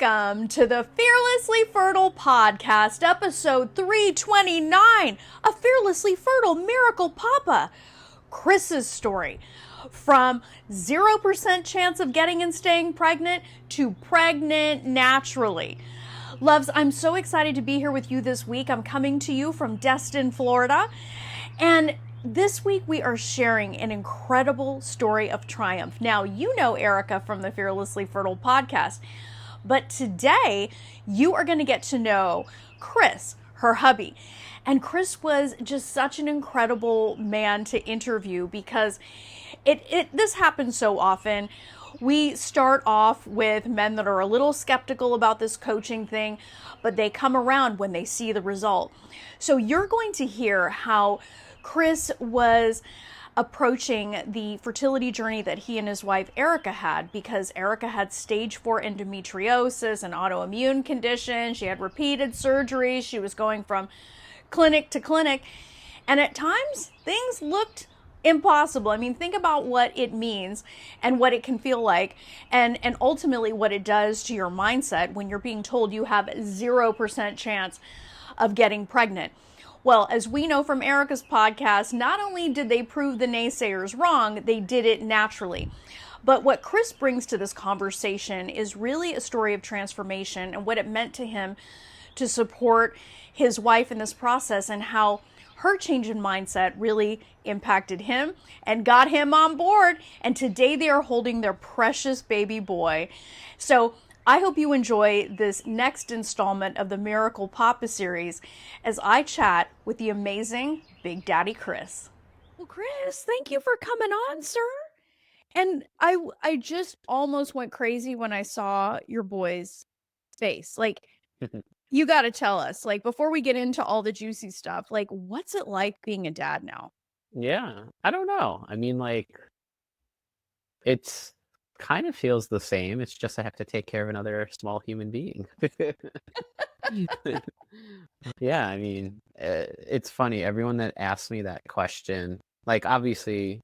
Welcome to the Fearlessly Fertile Podcast, episode 329, A Fearlessly Fertile Miracle Papa. Chris's story. From 0% chance of getting and staying pregnant to pregnant naturally. Loves, I'm so excited to be here with you this week. I'm coming to you from Destin, Florida. And this week we are sharing an incredible story of triumph. Now, you know Erica from the Fearlessly Fertile podcast, but today you are going to get to know Chris, her hubby. And Chris was just such an incredible man to interview because this happens so often. We start off with men that are a little skeptical about this coaching thing, but they come around when they see the result. So you're going to hear how Chris was approaching the fertility journey that he and his wife Erica had, because Erica had stage 4 endometriosis, an autoimmune condition. She had repeated surgeries. She was going from clinic to clinic, and at times things looked impossible. I mean, think about what it means and what it can feel like, and ultimately what it does to your mindset when you're being told you have 0% chance of getting pregnant. Well, as we know from Erica's podcast, not only did they prove the naysayers wrong, they did it naturally. But what Chris brings to this conversation is really a story of transformation and what it meant to him to support his wife in this process, and how her change in mindset really impacted him and got him on board. And today they are holding their precious baby boy. So I hope you enjoy this next installment of the Miracle Papa series as I chat with the amazing Big Daddy Chris. Well, Chris, thank you for coming on, sir. And I just almost went crazy when I saw your boy's face. Like, you got to tell us, like, before we get into all the juicy stuff, like, what's it like being a dad now? Yeah, I don't know. I mean, like, it's kind of feels the same. It's just I have to take care of another small human being. Yeah, I mean, it's funny. Everyone that asks me that question, like, obviously,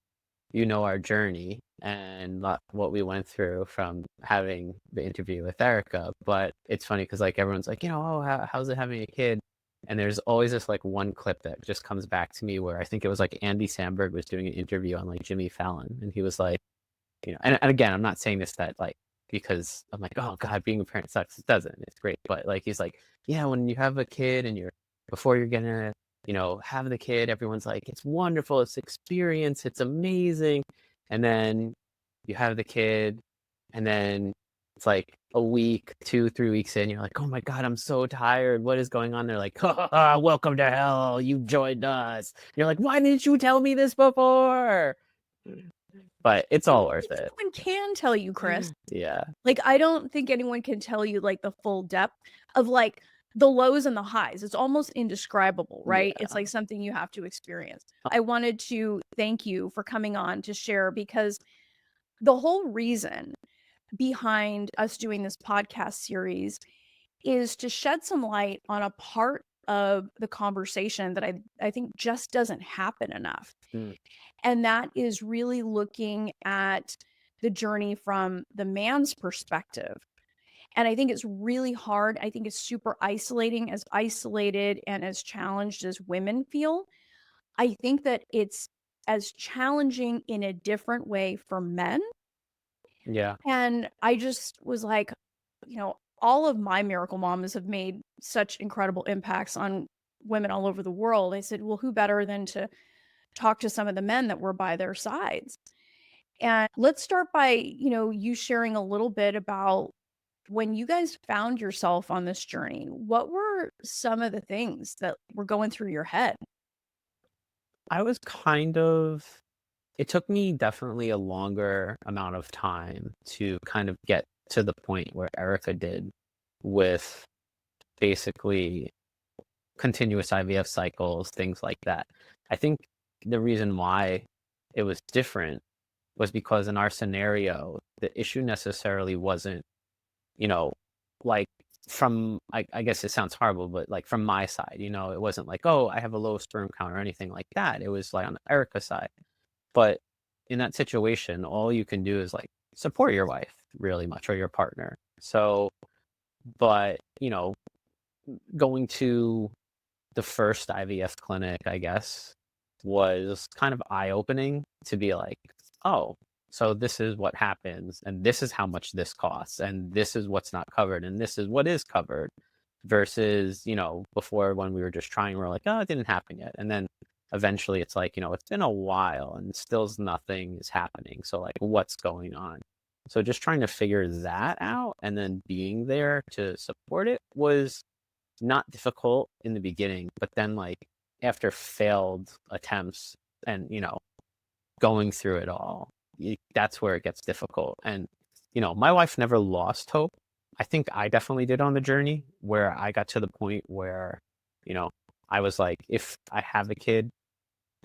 you know our journey and what we went through from having the interview with Erica. But it's funny because, like, everyone's like, oh, how's it having a kid? And there's always this, like, one clip that just comes back to me where I think it was, like, Andy Samberg was doing an interview on, like, Jimmy Fallon. And he was like, and again, I'm not saying this that, like, because I'm like, oh God, being a parent sucks. It doesn't. It's great. But, like, he's like, yeah, when you have a kid and before you're gonna, have the kid, everyone's like, it's wonderful. It's experience. It's amazing. And then you have the kid, and then it's like a week, 2-3 weeks in, you're like, oh my God, I'm so tired. What is going on? They're like, welcome to hell. You joined us. You're like, why didn't you tell me this before? But it's all worth it. Anyone can tell you, Chris. Yeah. Like, I don't think anyone can tell you, like, the full depth of, like, the lows and the highs. It's almost indescribable, right? Yeah. It's like something you have to experience. I wanted to thank you for coming on to share, because the whole reason behind us doing this podcast series is to shed some light on a part of the conversation that I think just doesn't happen enough. And that is really looking at the journey from the man's perspective. And I think it's really hard. I think it's super isolating, as isolated and as challenged as women feel. I think that it's as challenging in a different way for men. Yeah. And I just was like, all of my miracle mamas have made such incredible impacts on women all over the world. I said, well, who better than to talk to some of the men that were by their sides? And let's start by, you sharing a little bit about when you guys found yourself on this journey. What were some of the things that were going through your head? I was it took me definitely a longer amount of time to kind of get to the point where Erica did, with basically continuous IVF cycles, things like that. I think the reason why it was different was because in our scenario, the issue necessarily wasn't, like, from, I guess it sounds horrible, but, like, from my side, it wasn't like, oh, I have a low sperm count or anything like that. It was like on Erica's side. But in that situation, all you can do is, like, support your wife really much, or your partner. So But, going to the first IVF clinic, I guess, was kind of eye-opening to be like, oh, so this is what happens, and this is how much this costs, and this is what's not covered, and this is what is covered, versus, before when we were just trying, we're like, oh, it didn't happen yet. And then eventually it's like, it's been a while and still nothing is happening. So like, what's going on? So just trying to figure that out and then being there to support it was not difficult in the beginning, but then like after failed attempts and going through it all, that's where it gets difficult. And my wife never lost hope. I think I definitely did on the journey, where I got to the point where I was like, if I have a kid,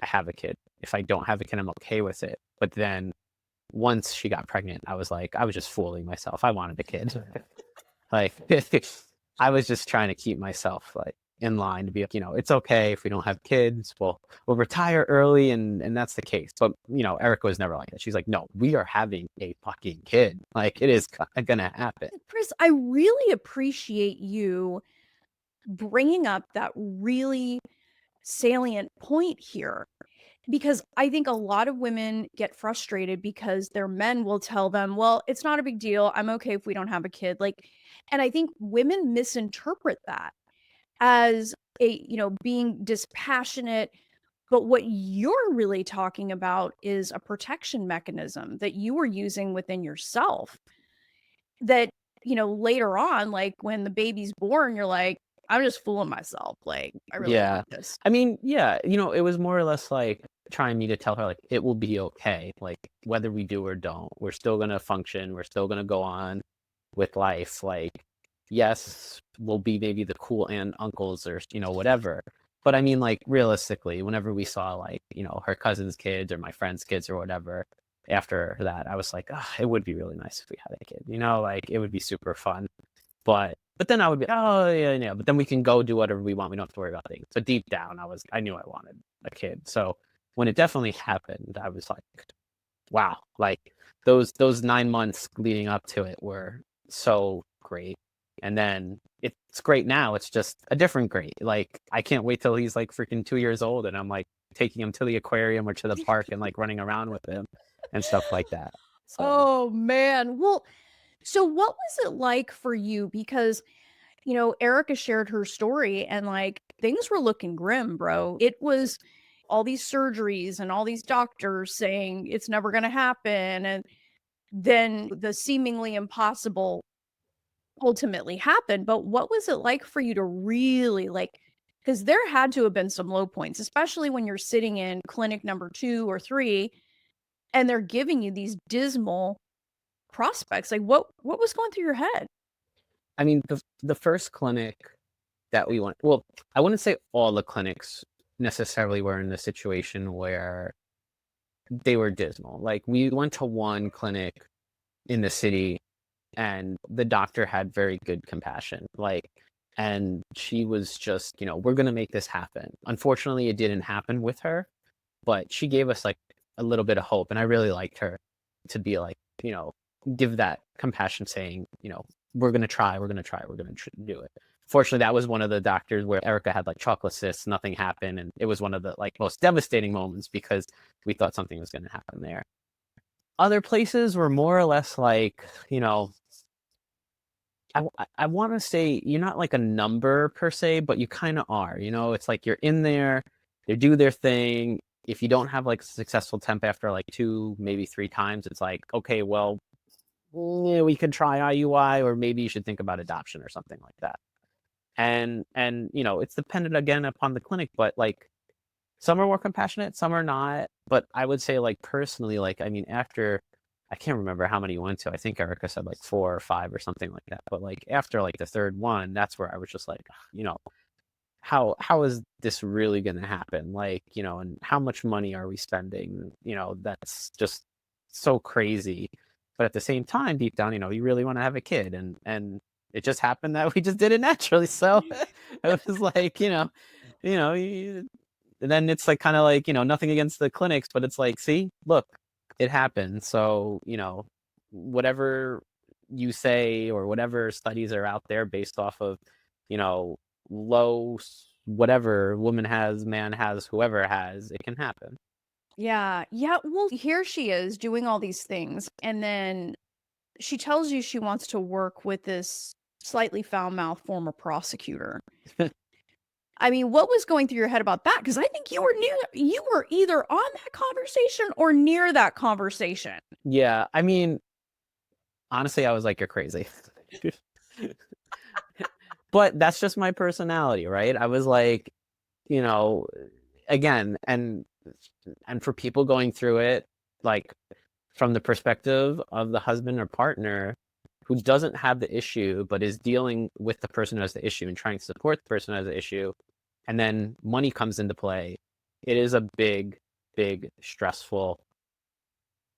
I have a kid. If I don't have a kid, I'm okay with it. But then once she got pregnant, I was like, I was just fooling myself. I wanted a kid. Like I was just trying to keep myself like in line to be like, it's okay if we don't have kids. We'll retire early, and that's the case. But Erica was never like that. She's like, no, we are having a fucking kid. Like it is gonna happen. Chris, I really appreciate you bringing up that really salient point here, because I think a lot of women get frustrated because their men will tell them, well, it's not a big deal. I'm okay if we don't have a kid. Like, and I think women misinterpret that as being dispassionate. But what you're really talking about is a protection mechanism that you were using within yourself, that, later on, like when the baby's born, you're like, I'm just fooling myself. Like, I really Yeah. want this. I mean, yeah, it was more or less like trying me to tell her like it will be okay. Like whether we do or don't, we're still gonna function, we're still gonna go on with life. Like, yes, we'll be maybe the cool aunt, uncles, or whatever. But I mean, like realistically, whenever we saw like, her cousin's kids or my friend's kids or whatever, after that, I was like, it would be really nice if we had a kid. Like it would be super fun. But then I would be, oh yeah. But then we can go do whatever we want. We don't have to worry about things. But deep down, I knew I wanted a kid. So when it definitely happened, I was like, wow, like those 9 months leading up to it were so great. And then it's great now. It's just a different great. Like I can't wait till he's like freaking 2 years old, and I'm like taking him to the aquarium or to the park and like running around with him and stuff like that. So Oh man. Well, so what was it like for you? Because, Erica shared her story and like things were looking grim, bro. It was all these surgeries and all these doctors saying it's never going to happen. And then the seemingly impossible ultimately happened. But what was it like for you to really like, because there had to have been some low points, especially when you're sitting in clinic number 2 or 3 and they're giving you these dismal prospects. Like what was going through your head? I mean, the first clinic that we went, well, I wouldn't say all the clinics necessarily were in the situation where they were dismal. Like we went to one clinic in the city, and the doctor had very good compassion. Like, and she was just, we're gonna make this happen. Unfortunately, it didn't happen with her, but she gave us like a little bit of hope, and I really liked her to be like, give that compassion, saying, we're gonna try, we're gonna try, we're gonna do it. Fortunately, that was one of the doctors where Erica had like chocolate cysts, nothing happened, and it was one of the like most devastating moments because we thought something was gonna happen there. Other places were more or less like, I want to say you're not like a number per se, but you kind of are. It's like you're in there, they do their thing. If you don't have like a successful temp after like 2, maybe 3 times, it's like, okay, well, yeah, we could try IUI, or maybe you should think about adoption or something like that. And it's dependent again upon the clinic, but like some are more compassionate, some are not. But I would say like personally, like I mean, after I can't remember how many you went to. I think Erica said like 4 or 5 or something like that. But like after like the third one, that's where I was just like, how is this really going to happen? Like, and how much money are we spending? That's just so crazy. But at the same time, deep down, you really want to have a kid, and it just happened that we just did it naturally. So it was like, you know, you, and then it's like kind of like, nothing against the clinics, but it's like, see, look, it happened. So, whatever you say or whatever studies are out there based off of, you know, whatever woman has, man has, whoever has, it can happen. Yeah. Yeah. Well, here she is doing all these things. And then she tells you she wants to work with this slightly foul-mouthed former prosecutor. I mean, what was going through your head about that? Because I think you were either on that conversation or near that conversation. Yeah, I mean, honestly, I was like, you're crazy. But that's just my personality, right? I was like, you know, again, and for people going through it, like from the perspective of the husband or partner who doesn't have the issue but is dealing with the person who has the issue and trying to support the person who has the issue, and then money comes into play, it is a big, big, stressful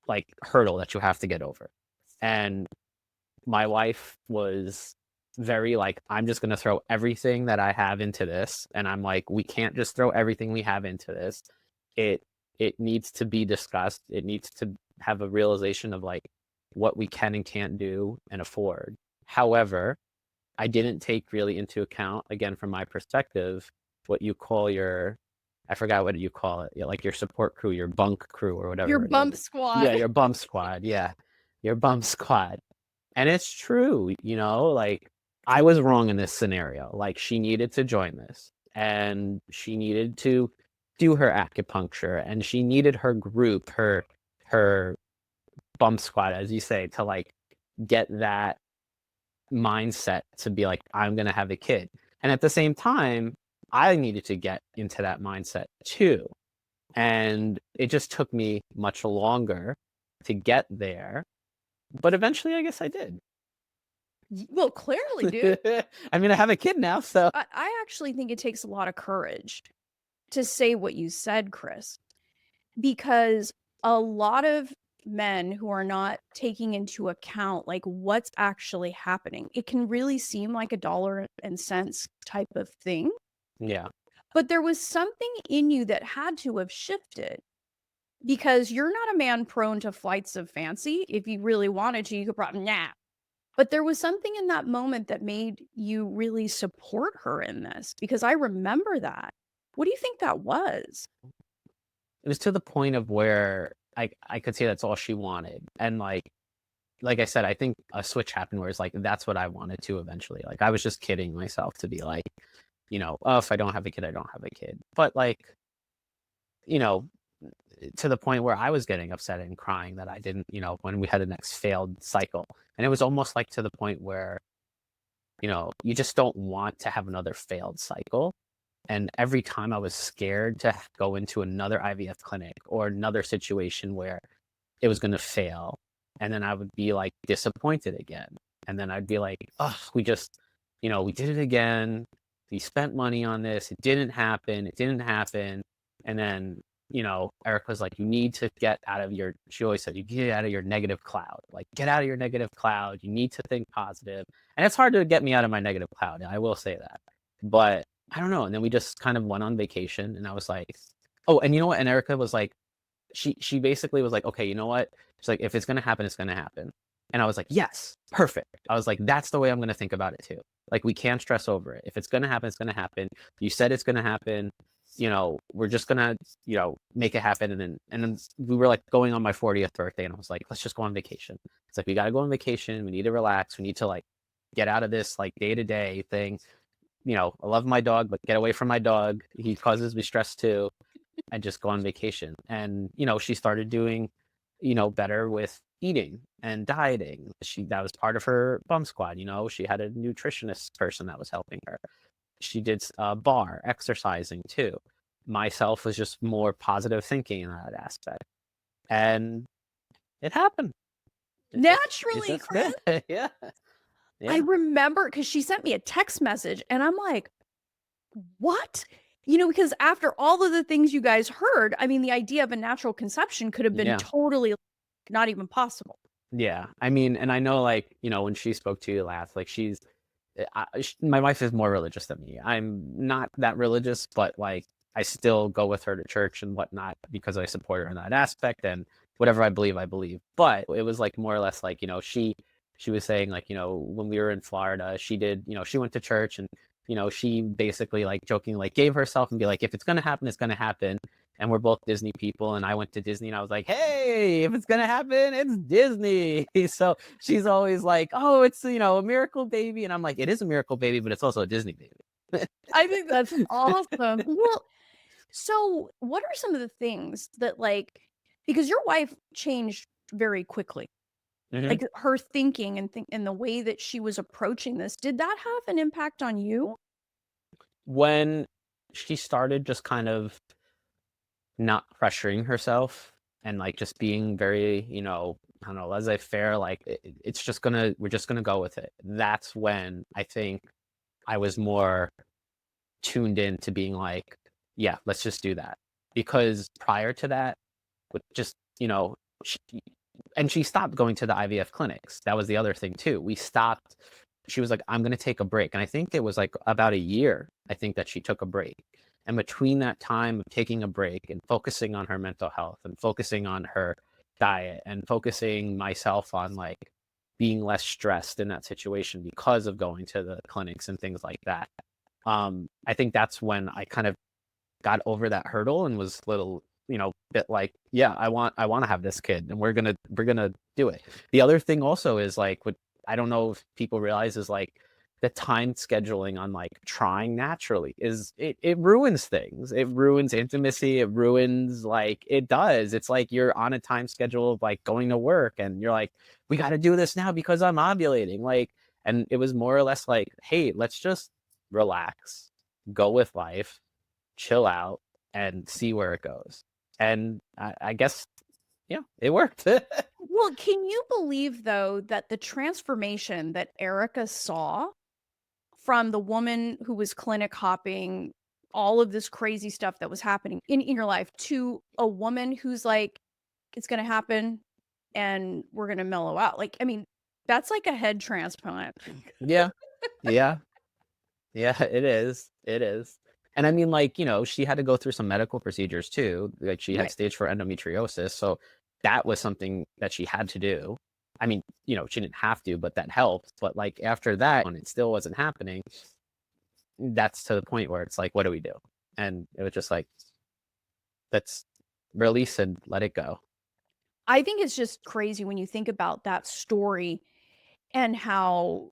like hurdle that you have to get over. And my wife was very like, I'm just going to throw everything that I have into this. And I'm like, we can't just throw everything we have into this. It needs to be discussed. It needs to have a realization of like what we can and can't do and afford. However, I didn't take really into account, again, from my perspective, what you call your, I forgot what you call it, like your support crew, your bunk crew or whatever Your it bump is. squad. Yeah, your bump squad. Yeah, your bump squad. And it's true, you know, like I was wrong in this scenario. Like she needed to join this and she needed to do her acupuncture and she needed her group, her bump squad, as you say, to like get that mindset to be like, I'm going to have a kid. And at the same time, I needed to get into that mindset too. And it just took me much longer to get there. But eventually, I guess I did. Well, clearly, dude. I mean, I have a kid now, so. I actually think it takes a lot of courage to say what you said, Chris, because a lot of men who are not taking into account like what's actually happening, it can really seem like a dollar and cents type of thing. Yeah. But there was something in you that had to have shifted because you're not a man prone to flights of fancy. If you really wanted to, you could probably nap. But there was something in that moment that made you really support her in this because I remember that. What do you think that was? It was to the point of where I could say that's all she wanted. And like I said, I think a switch happened where it's like, that's what I wanted to eventually. Like I was just kidding myself to be like, you know, oh, if I don't have a kid, I don't have a kid. But like, you know, to the point where I was getting upset and crying that I didn't, you know, when we had the next failed cycle. And it was almost like to the point where, you know, you just don't want to have another failed cycle. And every time I was scared to go into another IVF clinic or another situation where it was going to fail. And then I would be like disappointed again. And then I'd be like, oh, we just, you know, we did it again. We spent money on this. It didn't happen. It didn't happen. And then, you know, Erica's like, you need to get out of your, she always said, you get out of your negative cloud. Like, get out of your negative cloud. You need to think positive. And it's hard to get me out of my negative cloud. I will say that. But I don't know. And then we just kind of went on vacation and I was like, oh, and you know what? And Erica was like, she basically was like, okay, you know what? She's like, if it's going to happen, it's going to happen. And I was like, yes, perfect. I was like, that's the way I'm going to think about it too. Like, we can't stress over it. If it's going to happen, it's going to happen. You said it's going to happen. You know, we're just going to, you know, make it happen. And then we were like going on my 40th birthday and I was like, let's just go on vacation. It's like, we got to go on vacation. We need to relax. We need to like get out of this like day to day thing. You know, I love my dog, but get away from my dog. He causes me stress too. And just go on vacation. And, you know, she started doing, you know, better with eating and dieting. That was part of her bum squad. You know, she had a nutritionist person that was helping her. She did bar exercising too. Myself was just more positive thinking in that aspect. And it happened. Naturally, Chris. Yeah. I remember because she sent me a text message and I'm like, what? You know, because after all of the things you guys heard, I mean, the idea of a natural conception could have been totally not even possible. Yeah. I mean, and I know, like, you know, when she spoke to you last, like, my wife is more religious than me. I'm not that religious, but like, I still go with her to church and whatnot because I support her in that aspect. And whatever I believe, I believe. But it was like more or less like, you know, she she was saying, like, when we were in Florida, she did, she went to church, and she basically, like, joking, like, gave herself and be like, if it's gonna happen, it's gonna happen. And we're both Disney people, and I went to Disney, and I was like, hey, if it's gonna happen, it's Disney. So she's always like, oh, it's a miracle baby, and I'm like, it is a miracle baby, but it's also a Disney baby. I think that's awesome. Well, so what are some of the things that, like, because your wife changed very quickly, Mhm. like her thinking and the way that she was approaching this, did that have an impact on you? When she started just kind of not pressuring herself, and, like, just being very, I don't know, laissez-faire, like, we're just gonna go with it. That's when I think I was more tuned in to being like, yeah, let's just do that. Because prior to that, with just, she, and she stopped going to the IVF clinics. That was the other thing too. We stopped. She was like, I'm going to take a break. And I think it was like about a year, I think, that she took a break. And between that time of taking a break and focusing on her mental health and focusing on her diet and focusing myself on, like, being less stressed in that situation because of going to the clinics and things like that. I think that's when I kind of got over that hurdle and was little, bit like, yeah, I want to have this kid, and we're gonna do it. The other thing also is, like, what I don't know if people realize is, like, the time scheduling on, like, trying naturally is, it ruins things. It ruins intimacy. It ruins, like, it does. It's like you're on a time schedule of, like, going to work, and you're like, we got to do this now because I'm ovulating. Like, and it was more or less like, hey, let's just relax, go with life, chill out, and see where it goes. And I guess, yeah, it worked. Well, can you believe though that the transformation that Erica saw from the woman who was clinic hopping, all of this crazy stuff that was happening in your life, to a woman who's like, it's going to happen and we're going to mellow out. Like, I mean, that's like a head transplant. Yeah, yeah, yeah, it is. It is. And I mean, like, she had to go through some medical procedures too. Like, she had Right. stage 4 endometriosis. So that was something that she had to do. I mean, she didn't have to, but that helped. But, like, after that, when it still wasn't happening, that's to the point where it's like, what do we do? And it was just like, let's release and let it go. I think it's just crazy when you think about that story and how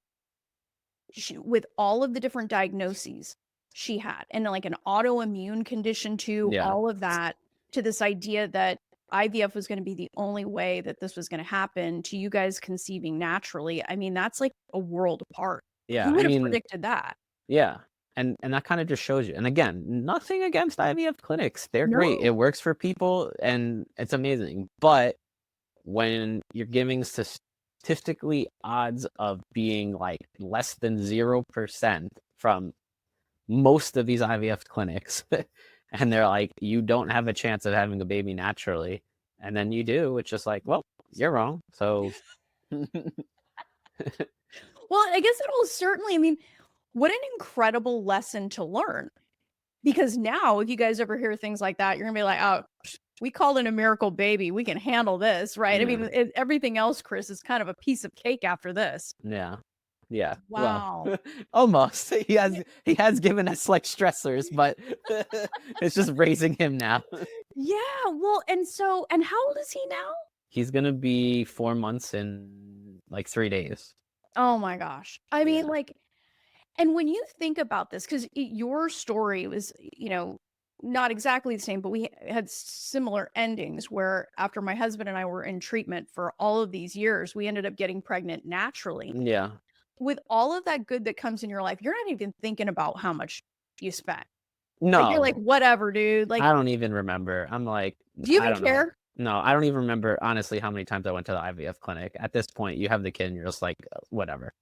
with all of the different diagnoses she had, and like an autoimmune condition too, Yeah. all of that, to this idea that IVF was going to be the only way that this was going to happen, to you guys conceiving naturally. I mean, that's like a world apart. Yeah. Who I would have mean, predicted that? yeah. And that kind of just shows you. And again, nothing against IVF clinics. They're great. No. It works for people, and it's amazing. But when you're giving statistically odds of being, like, less than 0% from most of these IVF clinics, and they're like, you don't have a chance of having a baby naturally, and then you do, it's just like, well, you're wrong. So Well, I guess it'll certainly, I mean, what an incredible lesson to learn. Because now, if you guys ever hear things like that, you're gonna be like, "Oh, we called it a miracle baby. We can handle this, right?" I yeah. mean, everything else, Chris, is kind of a piece of cake after this. Yeah. Yeah. Well, Wow. almost. He has given us, like, stressors, but it's just raising him now. Yeah. Well, and how old is he now? He's gonna be 4 months in, like, 3 days. Oh my gosh. I mean, Yeah. like, and when you think about this, because your story was, not exactly the same, but we had similar endings where after my husband and I were in treatment for all of these years, we ended up getting pregnant naturally. Yeah. With all of that good that comes in your life, you're not even thinking about how much you spent. Like, you're like, No, "Whatever, dude." Like, I don't even remember. I'm like, do you I even don't know. care? No, I don't even remember, honestly, how many times I went to the IVF clinic. At this point, you have the kid, and you're just like, whatever.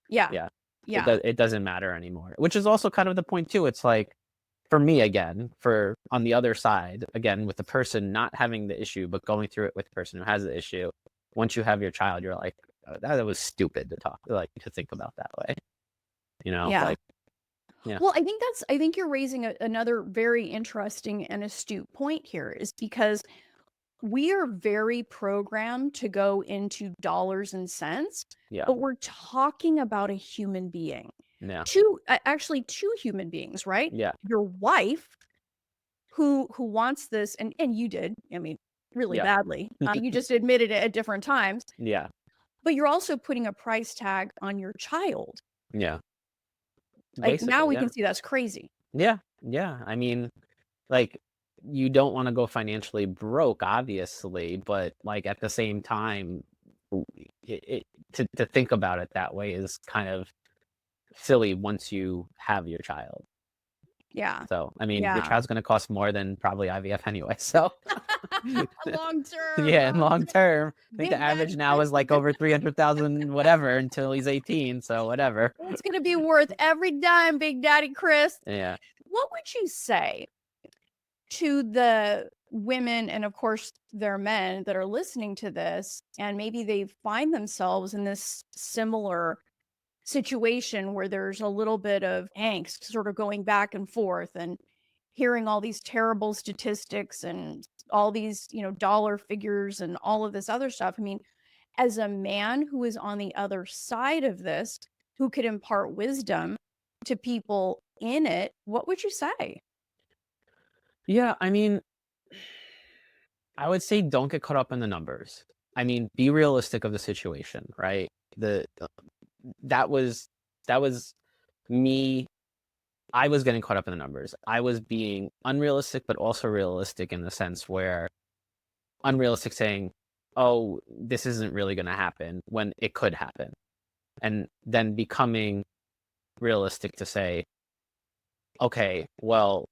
Yeah. Yeah. Yeah. It doesn't matter anymore, which is also kind of the point too. It's like, for me, again, for on the other side, again, with the person not having the issue, but going through it with the person who has the issue, once you have your child, you're like, "Oh, that was stupid to talk, like, to think about that way." Yeah. Like, yeah. Well, I think you're raising another very interesting and astute point here, is because we are very programmed to go into dollars and cents, Yeah. but we're talking about a human being. Yeah. Actually two human beings, right? Yeah. Your wife who wants this, and you did, I mean, really Yeah. badly. You just admitted it at different times, Yeah. but you're also putting a price tag on your child. Yeah. Like, now Basically, we yeah. can see that's crazy. Yeah. Yeah. I mean, like, you don't want to go financially broke, obviously, but like at the same time, to think about it that way is kind of silly once you have your child. Yeah. So, I mean, your Yeah. child's going to cost more than probably IVF anyway. So, Long term, yeah, in long term, I think the Big Daddy average now Chris is like over 300,000, whatever, until he's 18. So, whatever. it's gonna be worth every dime, Big Daddy Chris. Yeah. What would you say to the women and of course their men that are listening to this and maybe they find themselves in this similar situation where there's a little bit of angst sort of going back and forth and hearing all these terrible statistics and all these, dollar figures and all of this other stuff. I mean, as a man who is on the other side of this, who could impart wisdom to people in it, what would you say? Yeah. I mean, I would say don't get caught up in the numbers. I mean, be realistic of the situation, right? That was that was me. I was getting caught up in the numbers. I was being unrealistic, but also realistic in the sense where unrealistic saying, "Oh, this isn't really going to happen," when it could happen, and then becoming realistic to say, "Okay, well,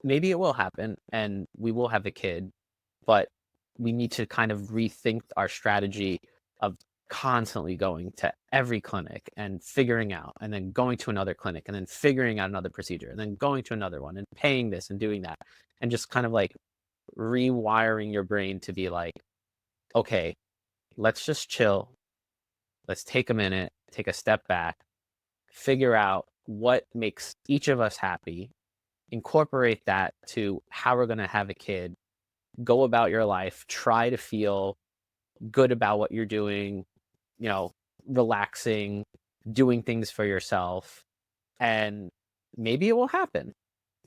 maybe it will happen, and we will have a kid, but we need to kind of rethink our strategy of constantly going to every clinic and figuring out, and then going to another clinic, and then figuring out another procedure, and then going to another one, and paying this and doing that, and just kind of like rewiring your brain to be like, okay, let's just chill. Let's take a minute, take a step back, figure out what makes each of us happy, incorporate that to how we're going to have a kid, go about your life, try to feel good about what you're doing, you know, relaxing, doing things for yourself, and maybe it will happen."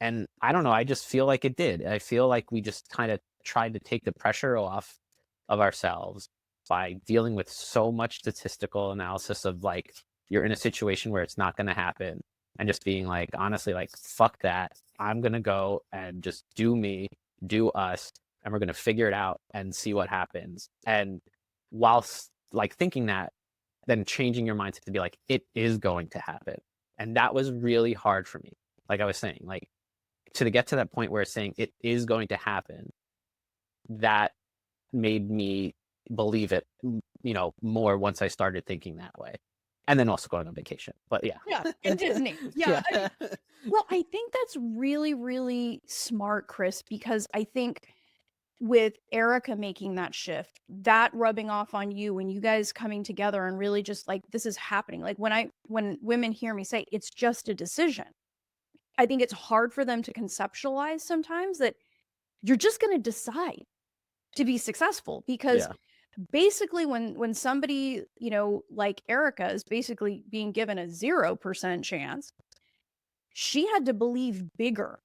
And I don't know, I just feel like it did. I feel like we just kind of tried to take the pressure off of ourselves by dealing with so much statistical analysis of like, you're in a situation where it's not going to happen, and just being like, honestly, like, fuck that. I'm going to go and just do me, do us, and we're going to figure it out and see what happens. And whilst like thinking that, then changing your mindset to be like, it is going to happen. And that was really hard for me. Like I was saying, like, to get to that point where it's saying it is going to happen, that made me believe it, more once I started thinking that way. And then also going on vacation. But yeah. Yeah, in Disney. Yeah. Well, I think that's really, really smart, Chris, because I think with Erica making that shift, that rubbing off on you and you guys coming together and really just like this is happening. Like when women hear me say it's just a decision, I think it's hard for them to conceptualize sometimes that you're just going to decide to be successful because Yeah. basically when somebody, like Erica is basically being given a 0% chance, she had to believe bigger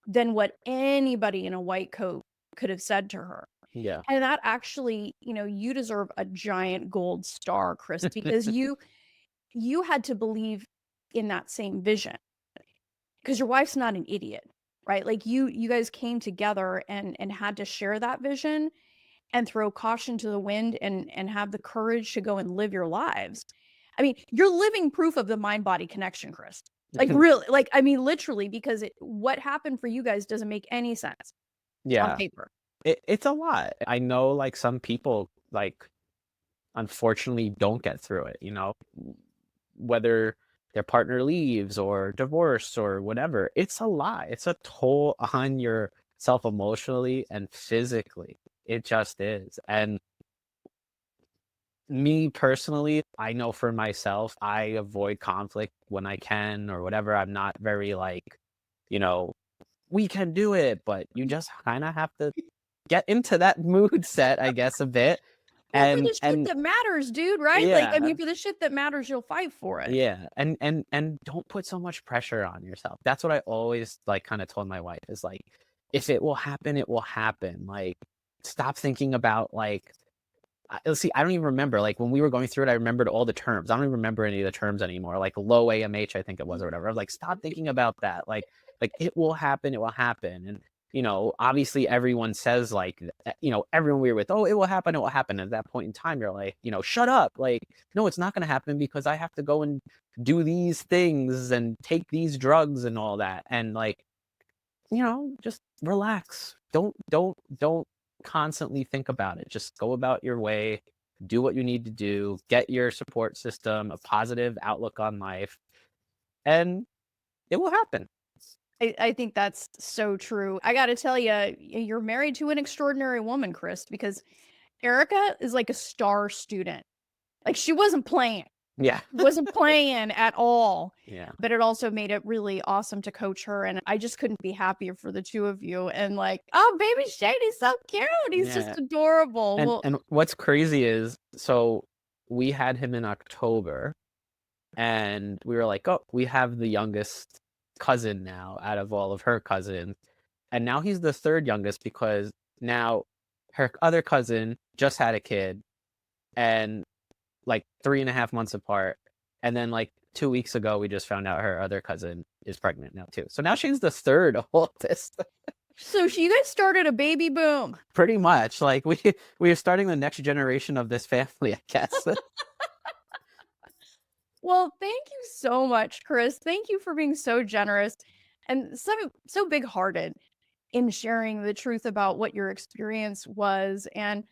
than what anybody in a white coat could have said to her. Yeah. And that actually, you deserve a giant gold star, Chris, because you had to believe in that same vision. Because your wife's not an idiot, right? Like you guys came together and had to share that vision and throw caution to the wind and have the courage to go and live your lives. I mean, you're living proof of the mind body connection, Chris. Like really, like I mean literally because what happened for you guys doesn't make any sense on Yeah. paper. It's a lot. I know like some people like unfortunately don't get through it, whether their partner leaves or divorce or whatever. It's a lot. It's a toll on yourself emotionally and physically. It just is. And me personally, I know for myself, I avoid conflict when I can or whatever. I'm not very like, you know, we can do it, but you just kind of have to get into that mood set, I guess, a bit. Well, for the shit And that matters, dude, right? Like, I yeah, mean, for the shit that matters, you'll fight for it. yeah, and don't put so much pressure on yourself. That's what I always like kind of told my wife is like, if it will happen, it will happen. Like, stop thinking about like, let's see, I don't even remember like when we were going through it. I remembered all the terms. I don't even remember any of the terms anymore. Like low AMH, I think it was, or whatever. I was like, stop thinking about that. Like it will happen. It will happen. And obviously everyone says like, everyone we were with, oh, it will happen. It will happen. At that point in time, you're like, shut up. Like, no, it's not going to happen because I have to go and do these things and take these drugs and all that. And like, just relax. Don't constantly think about it. Just go about your way, do what you need to do, get your support system, a positive outlook on life, and it will happen. I think that's so true. I got to tell you, you're married to an extraordinary woman, Chris, because Erica is like a star student. Like she wasn't playing. Yeah. Wasn't playing at all. Yeah. But it also made it really awesome to coach her. And I just couldn't be happier for the two of you. And like, oh, baby Shady's so cute. He's just adorable. And what's crazy is, so we had him in October and we were like, oh, we have the youngest cousin now out of all of her cousins. And now he's the third youngest because now her other cousin just had a kid and like 3.5 months apart. And then like 2 weeks ago, we just found out her other cousin is pregnant now too. So now she's the third oldest. So you guys started a baby boom. Pretty much. Like we are starting the next generation of this family, I guess. Well, thank you so much, Chris. Thank you for being so generous and so big-hearted in sharing the truth about what your experience was. And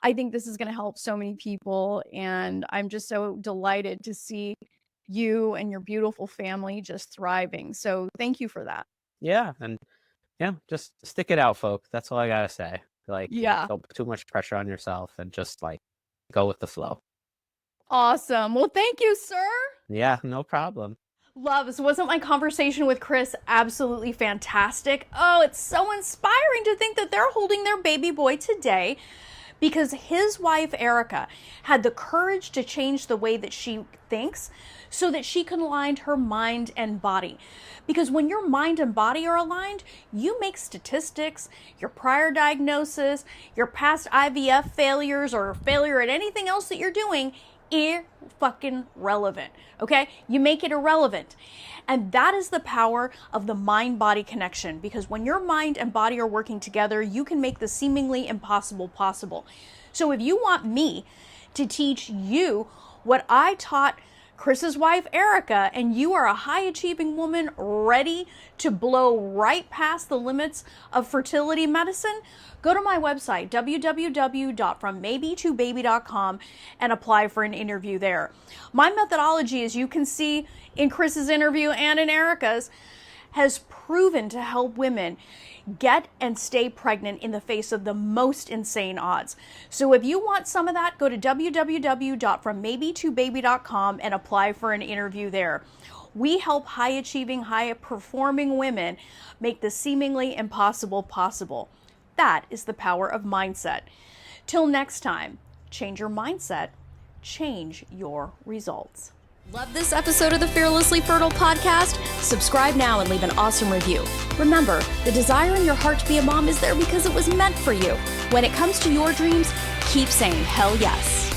I think this is going to help so many people. And I'm just so delighted to see you and your beautiful family just thriving. So thank you for that. Yeah. And yeah, just stick it out, folks. That's all I got to say. Like, yeah, don't put too much pressure on yourself and just like go with the flow. Awesome. Well, thank you, sir. Yeah, no problem. Loves, wasn't my conversation with Chris absolutely fantastic? Oh, it's so inspiring to think that they're holding their baby boy today because his wife, Erica, had the courage to change the way that she thinks so that she can align her mind and body. Because when your mind and body are aligned, you make statistics, your prior diagnosis, your past IVF failures or failure at anything else that you're doing fucking relevant, okay? You make it irrelevant. And that is the power of the mind-body connection, because when your mind and body are working together, you can make the seemingly impossible possible. So if you want me to teach you what I taught Chris's wife, Erica, and you are a high-achieving woman ready to blow right past the limits of fertility medicine, go to my website, www.frommaybe2baby.com, and apply for an interview there. My methodology, as you can see in Chris's interview and in Erica's, has proven to help women get and stay pregnant in the face of the most insane odds. So if you want some of that, go to www.frommaybe2baby.com and apply for an interview there. We help high-achieving, high-performing women make the seemingly impossible possible. That is the power of mindset. Till next time, change your mindset, change your results. Love this episode of the Fearlessly Fertile podcast? Subscribe now and leave an awesome review. Remember, the desire in your heart to be a mom is there because it was meant for you. When it comes to your dreams, keep saying hell yes.